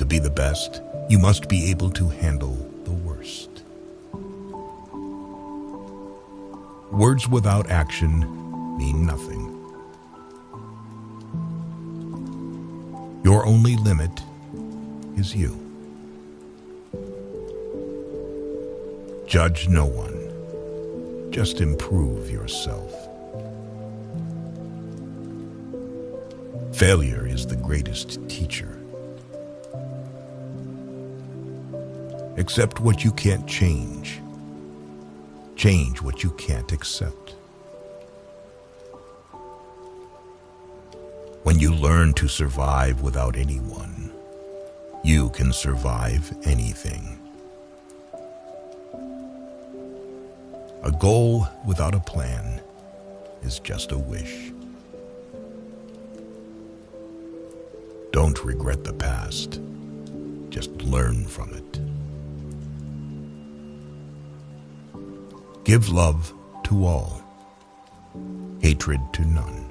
To be the best, you must be able to handle the worst. Words without action mean nothing. Your only limit is you. Judge no one. Just improve yourself. Failure is the greatest teacher. Accept what you can't change. Change what you can't accept. When you learn to survive without anyone, you can survive anything. A goal without a plan is just a wish. Don't regret the past. Just learn from it. Give love to all, hatred to none.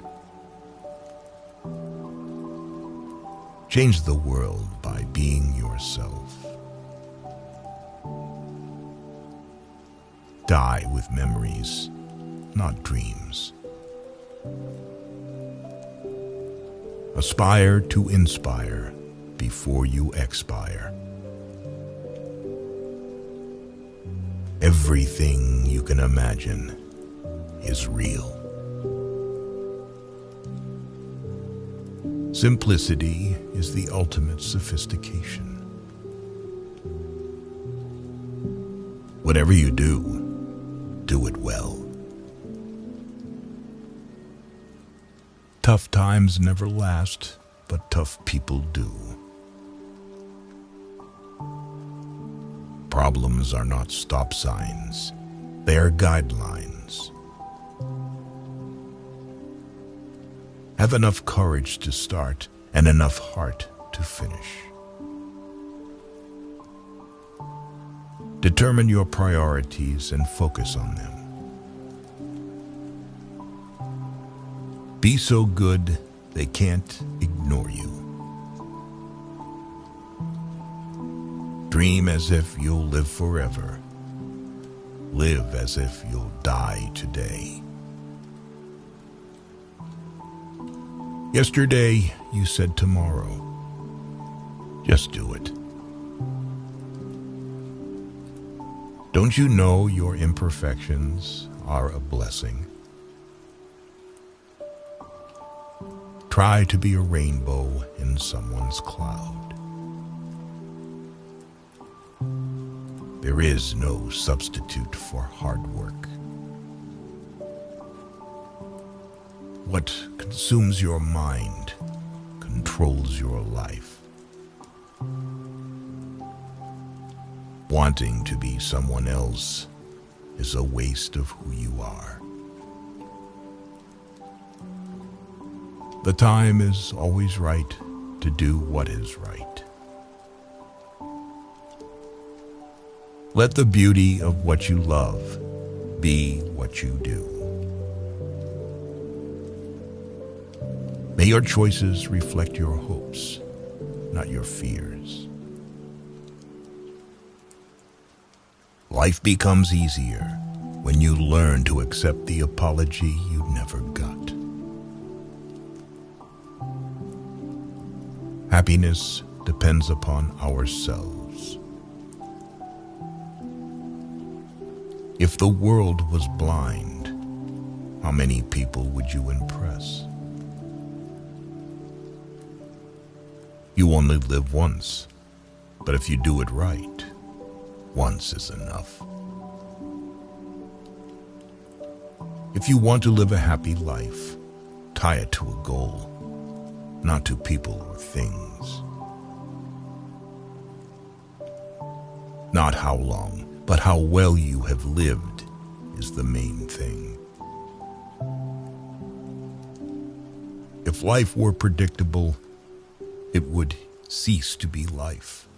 Change the world by being yourself. Die with memories, not dreams. Aspire to inspire before you expire. Everything you can imagine is real. Simplicity is the ultimate sophistication. Whatever you do, do it well. Tough times never last, but tough people do. Problems are not stop signs, they are guidelines. Have enough courage to start and enough heart to finish. Determine your priorities and focus on them. Be so good they can't ignore you. Dream as if you'll live forever. Live as if you'll die today. Yesterday, you said tomorrow. Just do it. Don't you know your imperfections are a blessing? Try to be a rainbow in someone's cloud. There is no substitute for hard work. What consumes your mind controls your life. Wanting to be someone else is a waste of who you are. The time is always right to do what is right. Let the beauty of what you love be what you do. May your choices reflect your hopes, not your fears. Life becomes easier when you learn to accept the apology you never got. Happiness depends upon ourselves. If the world was blind, how many people would you impress? You only live once, but if you do it right, once is enough. If you want to live a happy life, tie it to a goal, not to people or things. Not how long, but how well you have lived is the main thing. If life were predictable, it would cease to be life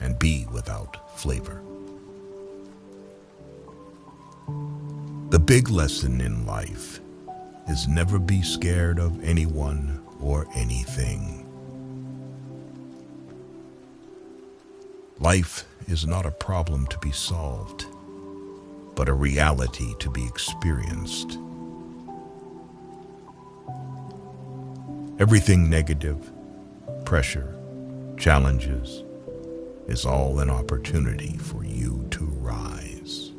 and be without flavor. The big lesson in life is never be scared of anyone or anything. Life is not a problem to be solved, but a reality to be experienced. Everything negative, pressure, challenges, is all an opportunity for you to rise.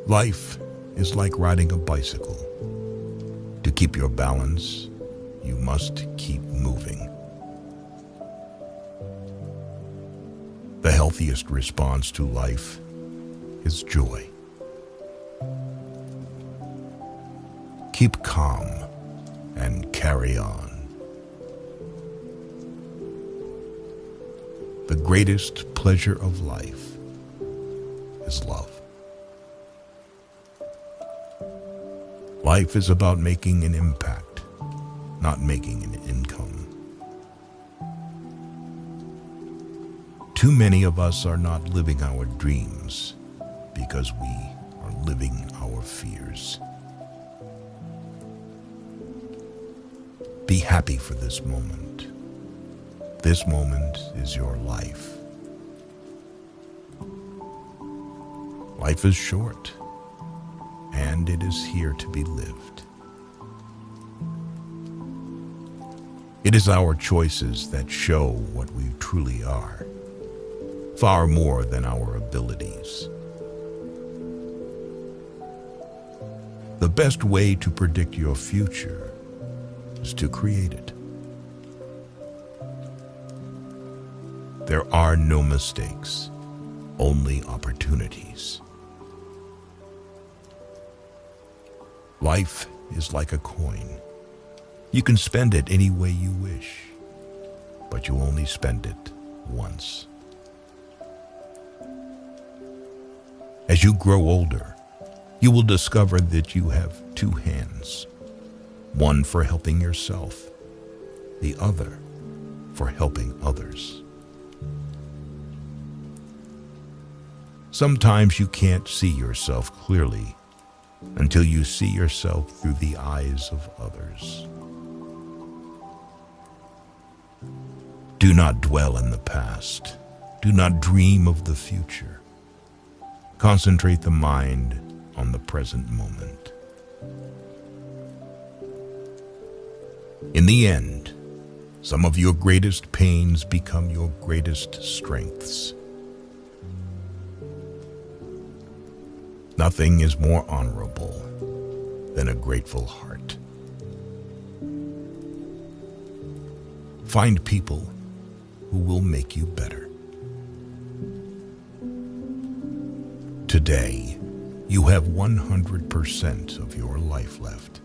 Life is like riding a bicycle. To keep your balance, you must keep moving. The healthiest response to life is joy. Keep calm and carry on. The greatest pleasure of life is love. Life is about making an impact, not making an income. Too many of us are not living our dreams because we are living our fears. Be happy for this moment. This moment is your life. Life is short, and it is here to be lived. It is our choices that show what we truly are, far more than our abilities. The best way to predict your future is to create it. There are no mistakes, only opportunities. Life is like a coin. You can spend it any way you wish, but you only spend it once. As you grow older, you will discover that you have two hands, one for helping yourself, the other for helping others. Sometimes you can't see yourself clearly until you see yourself through the eyes of others. Do not dwell in the past. Do not dream of the future. Concentrate the mind on the present moment. In the end, some of your greatest pains become your greatest strengths. Nothing is more honorable than a grateful heart. Find people who will make you better. Today, you have 100% of your life left.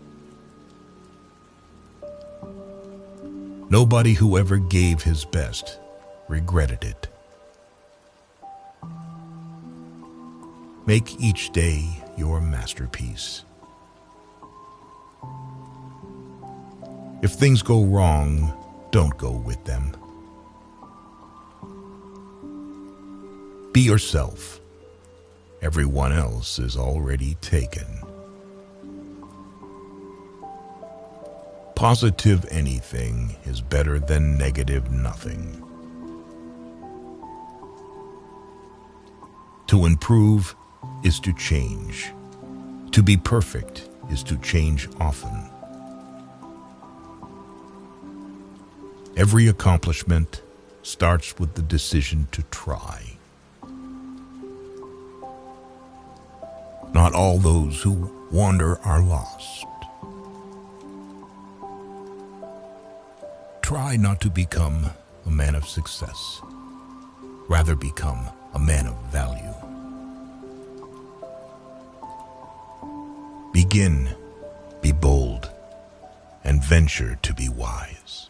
Nobody who ever gave his best regretted it. Make each day your masterpiece. If things go wrong, don't go with them. Be yourself. Everyone else is already taken. Positive anything is better than negative nothing. To improve is to change. To be perfect is to change often. Every accomplishment starts with the decision to try. Not all those who wander are lost. Try not to become a man of success. Rather become a man of value. Begin, be bold, and venture to be wise.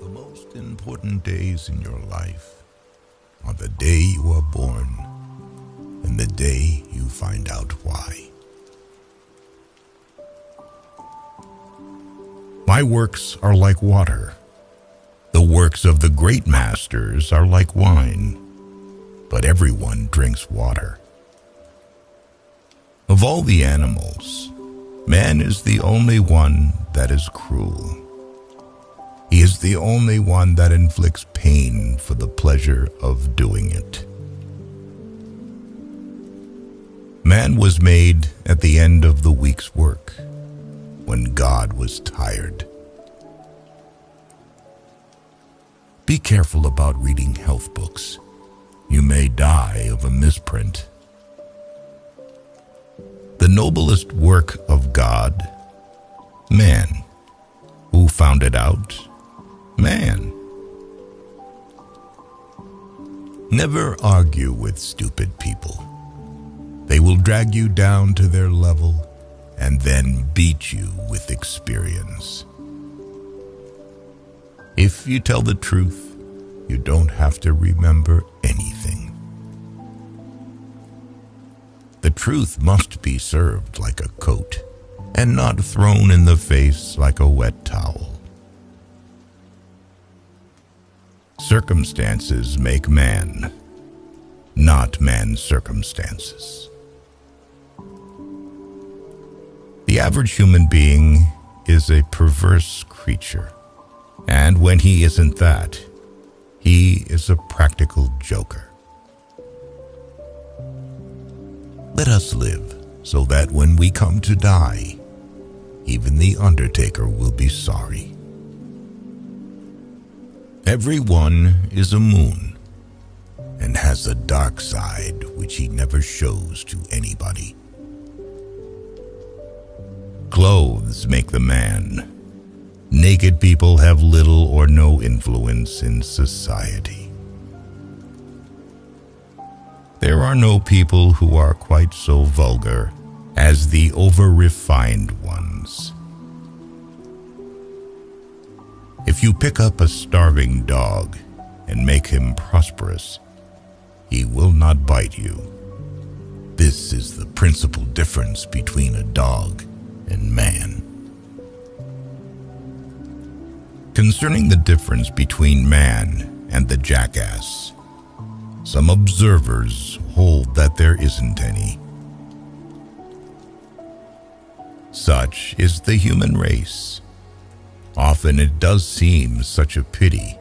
The most important days in your life are the day you are born and the day you find out why. My works are like water. The works of the great masters are like wine, but everyone drinks water. A Of all the animals, man is the only one that is cruel. He is the only one that inflicts pain for the pleasure of doing it. Man was made at the end of the week's work, when God was tired. Be careful about reading health books. You may die of a misprint. The noblest work of God, man. Who found it out? Man. Never argue with stupid people. They will drag you down to their level and then beat you with experience. If you tell the truth, you don't have to remember anything. The truth must be served like a coat and not thrown in the face like a wet towel. Circumstances make man, not man's circumstances. The average human being is a perverse creature, and when he isn't that, he is a practical joker. Let us live so that when we come to die, even the undertaker will be sorry. Everyone is a moon and has a dark side which he never shows to anybody. Clothes make the man. Naked people have little or no influence in society. There are no people who are quite so vulgar as the over-refined ones. If you pick up a starving dog and make him prosperous, he will not bite you. This is the principal difference between a dog and man. Concerning the difference between man and the jackass, some observers hold that there isn't any. Such is the human race. Often it does seem such a pity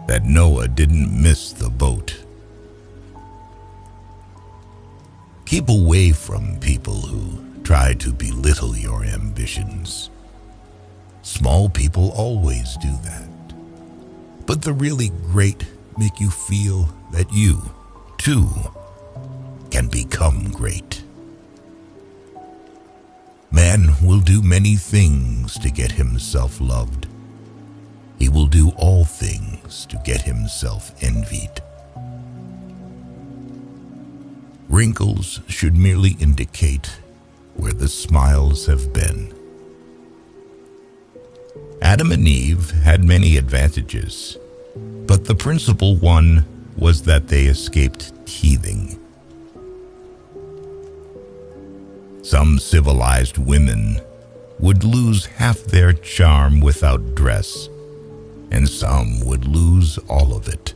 that Noah didn't miss the boat. Keep away from people who try to belittle your ambitions. Small people always do that. But the really great make you feel that you, too, can become great. Man will do many things to get himself loved. He will do all things to get himself envied. Wrinkles should merely indicate where the smiles have been. Adam and Eve had many advantages, but the principal one was that they escaped teething. Some civilized women would lose half their charm without dress, and some would lose all of it.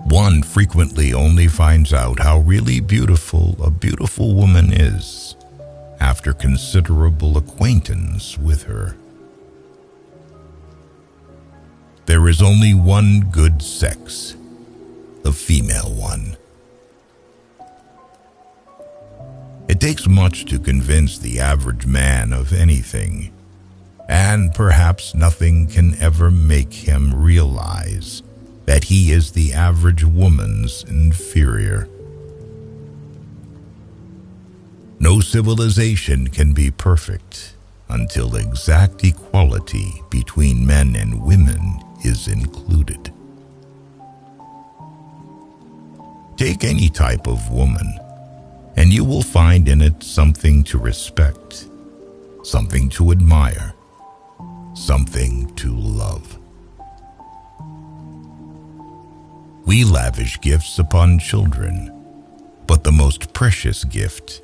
One frequently only finds out how really beautiful a beautiful woman is after considerable acquaintance with her. There is only one good sex, the female one. It takes much to convince the average man of anything, and perhaps nothing can ever make him realize that he is the average woman's inferior. No civilization can be perfect until exact equality between men and women is included. Take any type of woman, and you will find in it something to respect, something to admire, something to love. We lavish gifts upon children, but the most precious gift,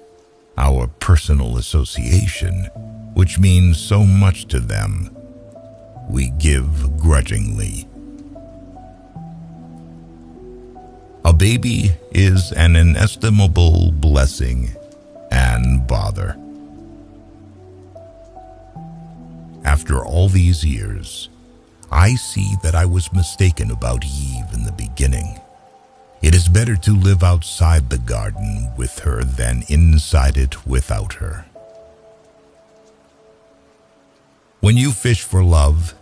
our personal association, which means so much to them, we give grudgingly. A baby is an inestimable blessing and bother. After all these years, I see that I was mistaken about Eve in the beginning. It is better to live outside the garden with her than inside it without her. When you fish for love,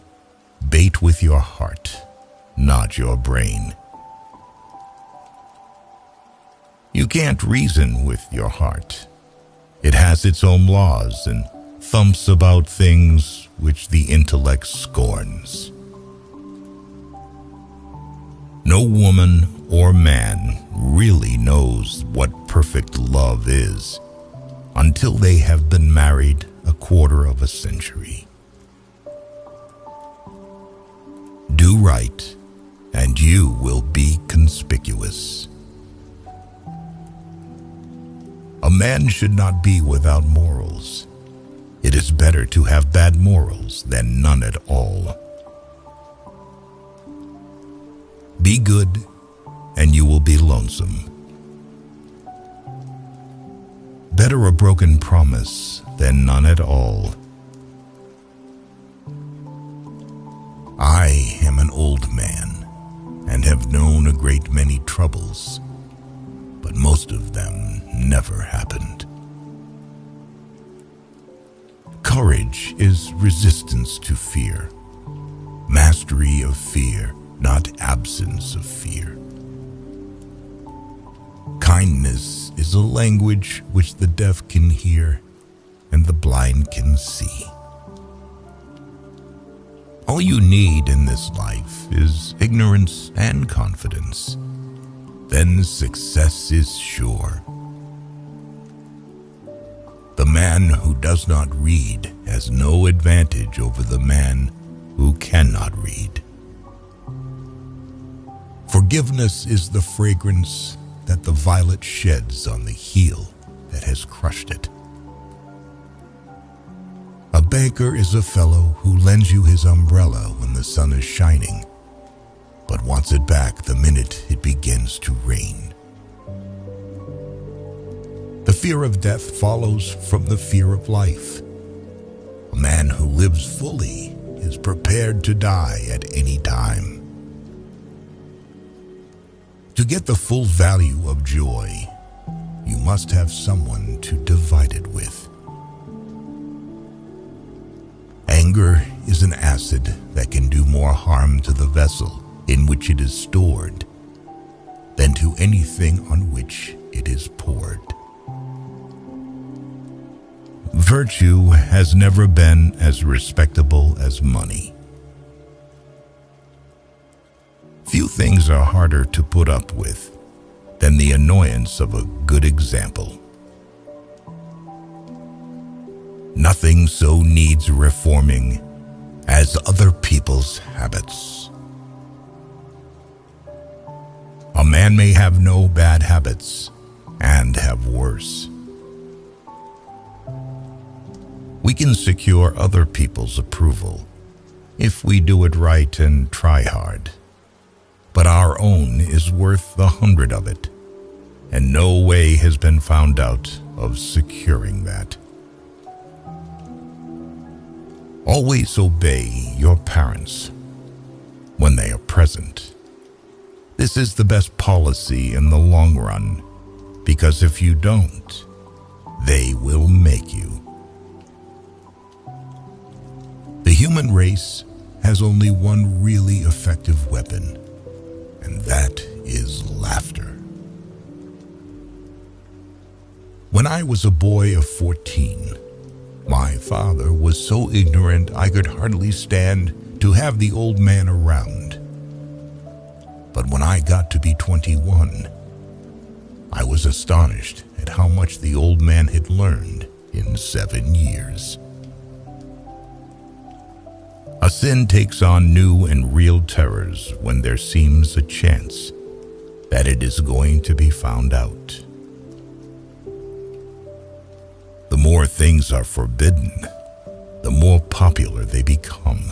bait with your heart, not your brain. You can't reason with your heart. It has its own laws and thumps about things which the intellect scorns. No woman or man really knows what perfect love is until they have been married a quarter of a century. Do right, and you will be conspicuous. A man should not be without morals. It is better to have bad morals than none at all. Be good, and you will be lonesome. Better a broken promise than none at all. I am an old man and have known a great many troubles, but most of them never happened. Courage is resistance to fear, mastery of fear, not absence of fear. Kindness is a language which the deaf can hear and the blind can see. All you need in this life is ignorance and confidence. Then success is sure. The man who does not read has no advantage over the man who cannot read. Forgiveness is the fragrance that the violet sheds on the heel that has crushed it. A banker is a fellow who lends you his umbrella when the sun is shining, but wants it back the minute it begins to rain. The fear of death follows from the fear of life. A man who lives fully is prepared to die at any time. To get the full value of joy, you must have someone to divide it with. Anger is an acid that can do more harm to the vessel in which it is stored than to anything on which it is poured. Virtue has never been as respectable as money. Few things are harder to put up with than the annoyance of a good example. Nothing so needs reforming as other people's habits. A man may have no bad habits and have worse. We can secure other people's approval if we do it right and try hard. But our own is worth 100 of it, and no way has been found out of securing that. Always obey your parents when they are present. This is the best policy in the long run, because if you don't, they will make you. The human race has only one really effective weapon, and that is laughter. When I was a boy of 14, my father was so ignorant I could hardly stand to have the old man around. But when I got to be 21, I was astonished at how much the old man had learned in 7 years. A sin takes on new and real terrors when there seems a chance that it is going to be found out. The more things are forbidden, the more popular they become.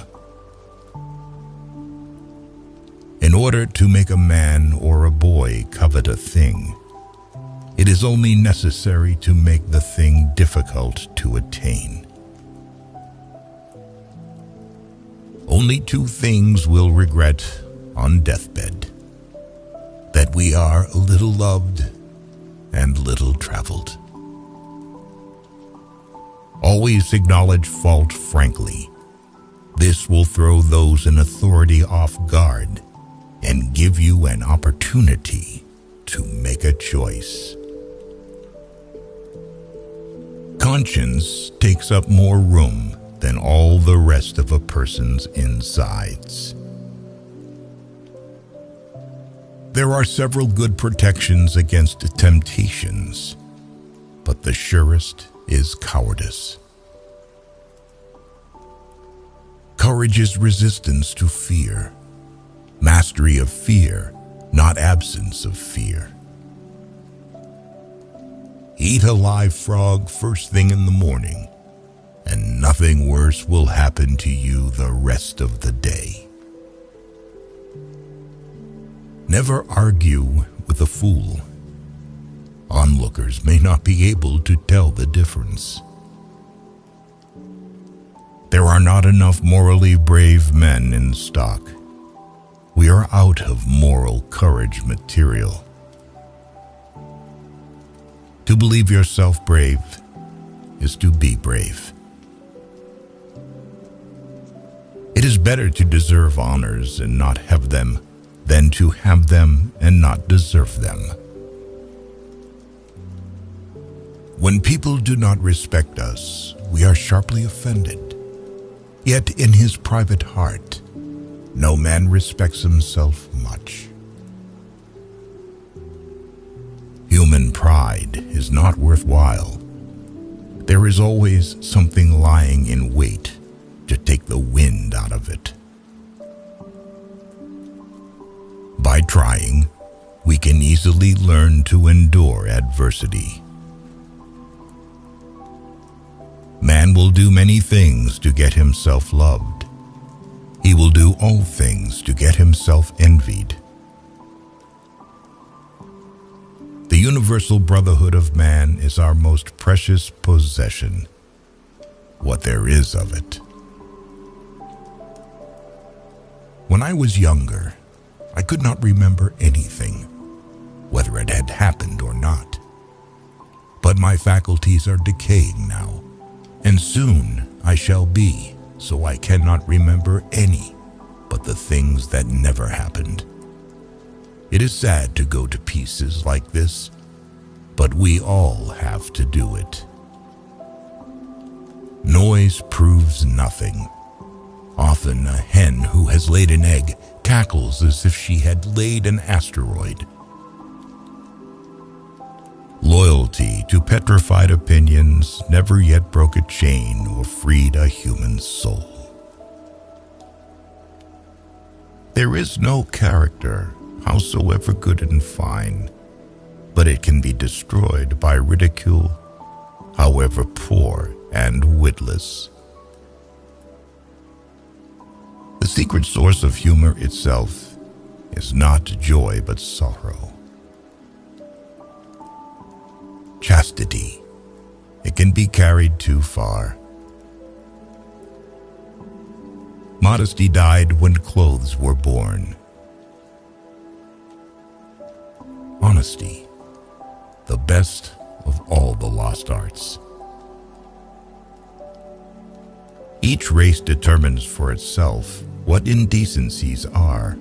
In order to make a man or a boy covet a thing, it is only necessary to make the thing difficult to attain. Only two things we'll regret on deathbed: that we are little loved and little traveled. Always acknowledge fault frankly. This will throw those in authority off guard and give you an opportunity to make a choice. Conscience takes up more room than all the rest of a person's insides. There are several good protections against temptations, but the surest is cowardice. Courage is resistance to fear, mastery of fear, not absence of fear. Eat a live frog first thing in the morning, and nothing worse will happen to you the rest of the day. Never argue with a fool. Onlookers may not be able to tell the difference. There are not enough morally brave men in stock. We are out of moral courage material. To believe yourself brave is to be brave. It is better to deserve honors and not have them than to have them and not deserve them. When people do not respect us, we are sharply offended. Yet in his private heart, no man respects himself much. Human pride is not worthwhile. There is always something lying in wait to take the wind out of it. By trying, we can easily learn to endure adversity. Man will do many things to get himself loved. He will do all things to get himself envied. The universal brotherhood of man is our most precious possession, what there is of it. When I was younger, I could not remember anything, whether it had happened or not. But my faculties are decaying now, and soon I shall be, so I cannot remember any but the things that never happened. It is sad to go to pieces like this, but we all have to do it. Noise proves nothing. Often a hen who has laid an egg cackles as if she had laid an asteroid. Loyalty to petrified opinions never yet broke a chain or freed a human soul. There is no character, howsoever good and fine, but it can be destroyed by ridicule, however poor and witless. The secret source of humor itself is not joy but sorrow. Chastity, it can be carried too far. Modesty died when clothes were born. Honesty, the best of all the lost arts. Each race determines for itself what indecencies are.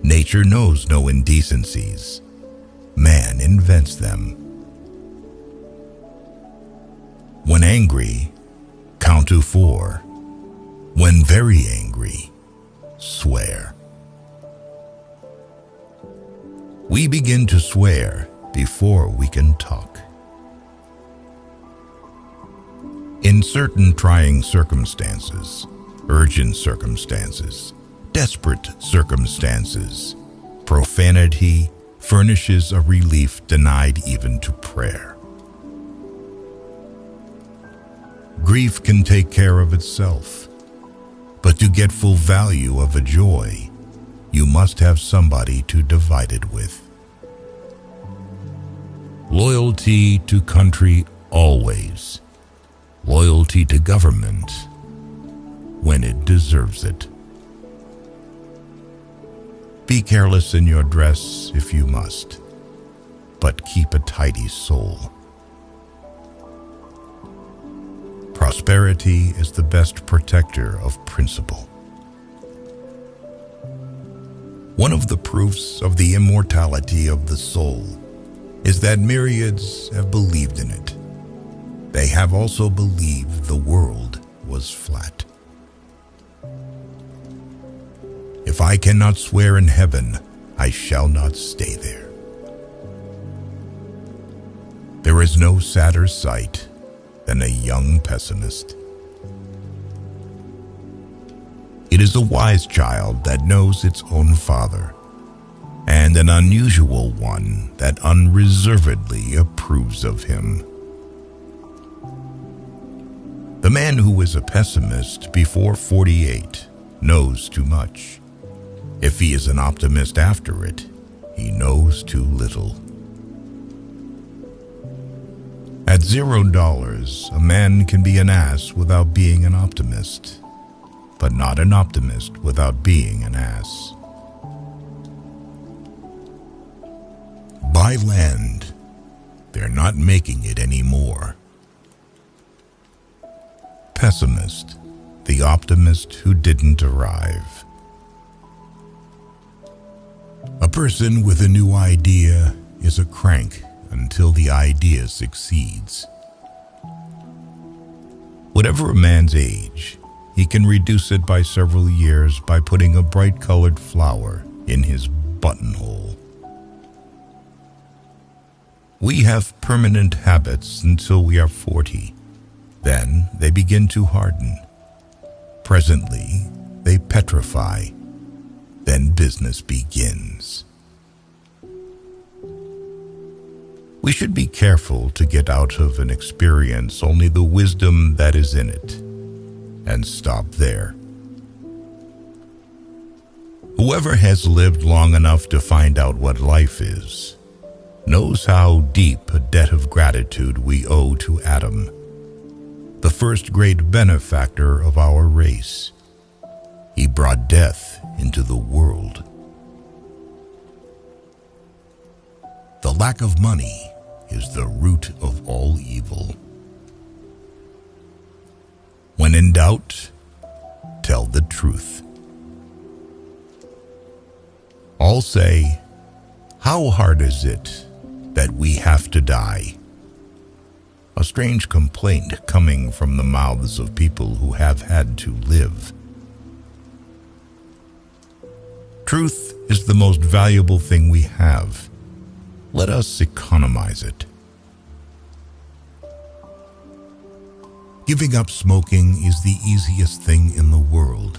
Nature knows no indecencies. Man invents them. When angry, count to 4. When very angry, swear. We begin to swear before we can talk. In certain trying circumstances, urgent circumstances, desperate circumstances, profanity furnishes a relief denied even to prayer. Grief can take care of itself, but to get full value of a joy, you must have somebody to divide it with. Loyalty to country always. Loyalty to government when it deserves it. Be careless in your dress if you must, but keep a tidy soul. Prosperity is the best protector of principle. One of the proofs of the immortality of the soul is that myriads have believed in it. They have also believed the world was flat. If I cannot swear in heaven, I shall not stay there. There is no sadder sight than a young pessimist. It is a wise child that knows its own father, and an unusual one that unreservedly approves of him. The man who is a pessimist before 48 knows too much. If he is an optimist after it, he knows too little. At $0, a man can be an ass without being an optimist, but not an optimist without being an ass. Buy land. They're not making it anymore. Pessimist, the optimist who didn't arrive. A person with a new idea is a crank until the idea succeeds. Whatever a man's age, he can reduce it by several years by putting a bright-colored flower in his buttonhole. We have permanent habits until we are 40. Then they begin to harden. Presently, they petrify. Then business begins. We should be careful to get out of an experience only the wisdom that is in it, and stop there. Whoever has lived long enough to find out what life is, knows how deep a debt of gratitude we owe to Adam, the first great benefactor of our race. He brought death into the world. The lack of money is the root of all evil. When in doubt, tell the truth. All say, "How hard is it that we have to die?" A strange complaint coming from the mouths of people who have had to live. Truth is the most valuable thing we have. Let us economize it. Giving up smoking is the easiest thing in the world.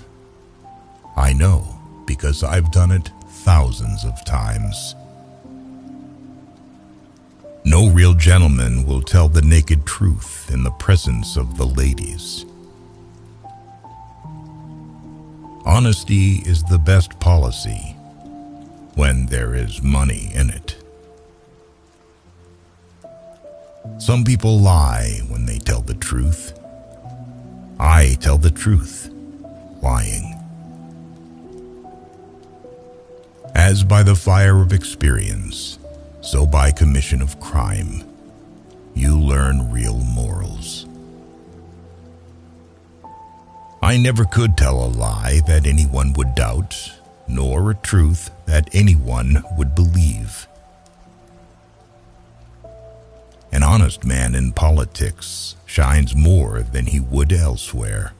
I know, because I've done it thousands of times. No real gentleman will tell the naked truth in the presence of the ladies. Honesty is the best policy when there is money in it. Some people lie when they tell the truth. I tell the truth, lying. As by the fire of experience, so by commission of crime, you learn real morals. I never could tell a lie that anyone would doubt, nor a truth that anyone would believe. An honest man in politics shines more than he would elsewhere.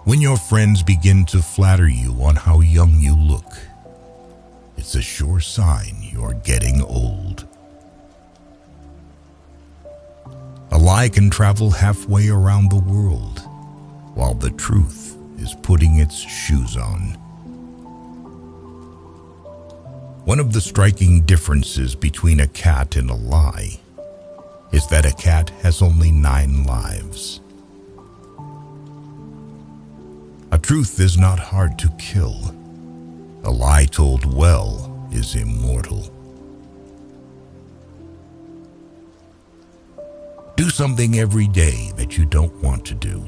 When your friends begin to flatter you on how young you look, it's a sure sign you're getting old. A lie can travel halfway around the world, while the truth is putting its shoes on. One of the striking differences between a cat and a lie is that a cat has only 9 lives. A truth is not hard to kill. A lie told well is immortal. Do something every day that you don't want to do.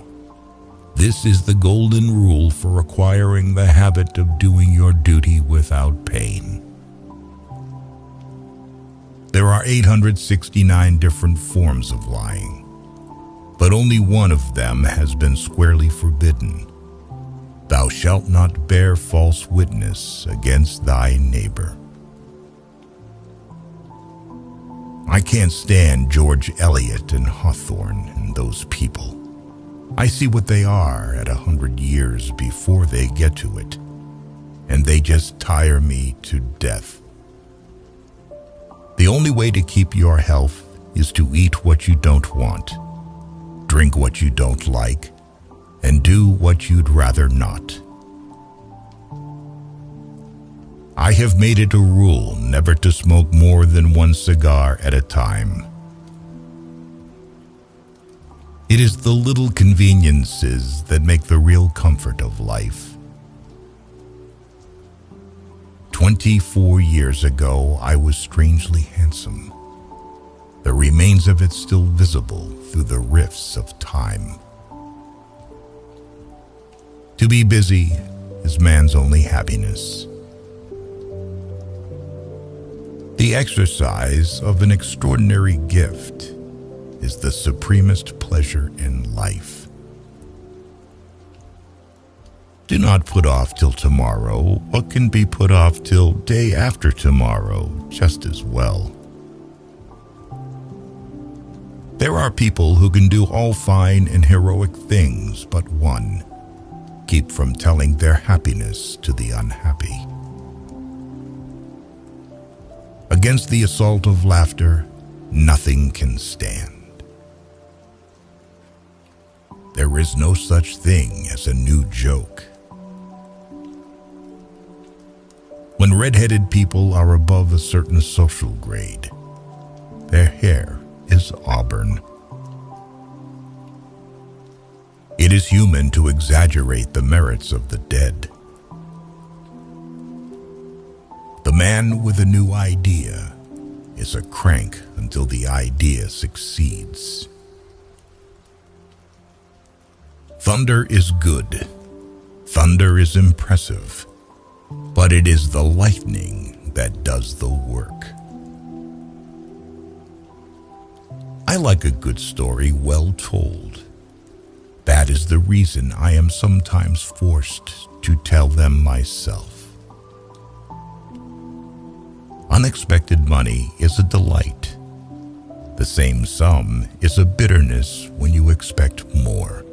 This is the golden rule for acquiring the habit of doing your duty without pain. There are 869 different forms of lying, but only one of them has been squarely forbidden. Thou shalt not bear false witness against thy neighbor. I can't stand George Eliot and Hawthorne and those people. I see what they are at 100 years before they get to it, and they just tire me to death. The only way to keep your health is to eat what you don't want, drink what you don't like, and do what you'd rather not. I have made it a rule never to smoke more than one cigar at a time. It is the little conveniences that make the real comfort of life. 24 years ago, I was strangely handsome. The remains of it still visible through the rifts of time. To be busy is man's only happiness. The exercise of an extraordinary gift is the supremest pleasure in life. Do not put off till tomorrow what can be put off till day after tomorrow just as well. There are people who can do all fine and heroic things but one: keep from telling their happiness to the unhappy. Against the assault of laughter, nothing can stand. There is no such thing as a new joke. When red-headed people are above a certain social grade, their hair is auburn. It is human to exaggerate the merits of the dead. The man with a new idea is a crank until the idea succeeds. Thunder is good. Thunder is impressive. But it is the lightning that does the work. I like a good story well told. That is the reason I am sometimes forced to tell them myself. Unexpected money is a delight. The same sum is a bitterness when you expect more.